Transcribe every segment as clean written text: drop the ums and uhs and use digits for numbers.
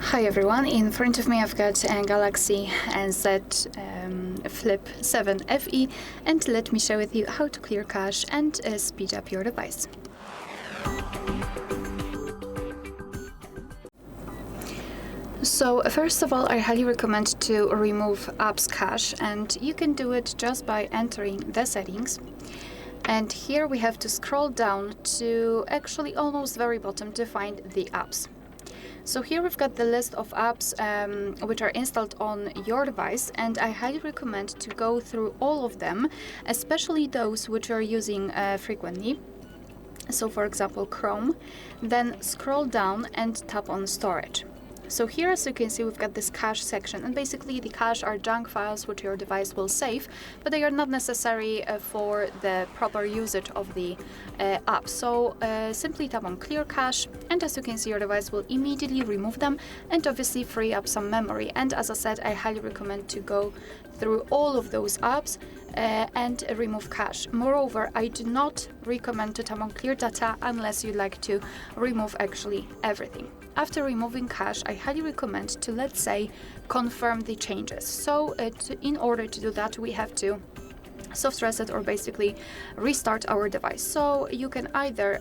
Hi everyone, in front of me I've got a Galaxy Z Flip 7 FE, and let me share with you how to clear cache and speed up your device. So first of all, I highly recommend to remove apps cache, and you can do it just by entering the settings. And here we have to scroll down to actually almost very bottom to find the apps. So here we've got the list of apps which are installed on your device, and I highly recommend to go through all of them, especially those which you're using frequently. So for example Chrome, then scroll down and tap on storage. So here, as you can see, we've got this cache section, and basically the cache are junk files which your device will save, but they are not necessary for the proper usage of the app. So simply tap on clear cache, and as you can see, your device will immediately remove them and obviously free up some memory. And as I said, I highly recommend to go through all of those apps and remove cache. Moreover, I do not recommend to tap on clear data unless you'd like to remove actually everything. After removing cache, I highly recommend to, let's say, confirm the changes. So in order to do that, we have to soft reset or basically restart our device. So you can either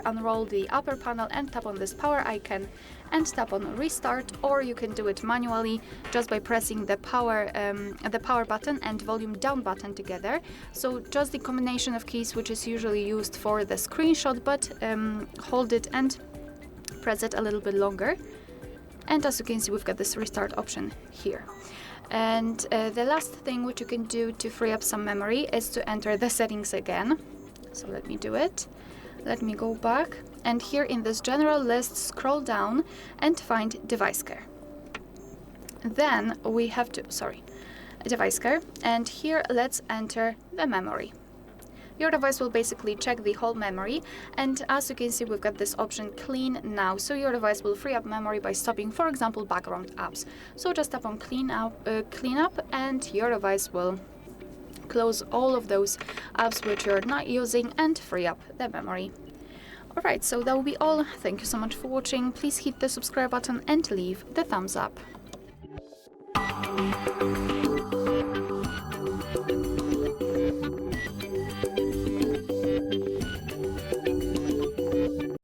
unroll the upper panel and tap on this power icon and tap on restart, or you can do it manually just by pressing the power button and volume down button together. So just the combination of keys which is usually used for the screenshot, but hold it and press it a little bit longer, and as you can see, we've got this restart option here. And the last thing which you can do to free up some memory is to enter the settings again. So let me do it. Let me go back, and here in this general list, scroll down and find device care. Then we have to, device care, and here let's enter the memory. Your device will basically check the whole memory, and as you can see, we've got this option clean now. So your device will free up memory by stopping, for example, background apps. So just tap on clean up, and your device will close all of those apps which you're not using and free up the memory. Alright, so that will be all. Thank you so much for watching. Please hit the subscribe button and leave the thumbs up.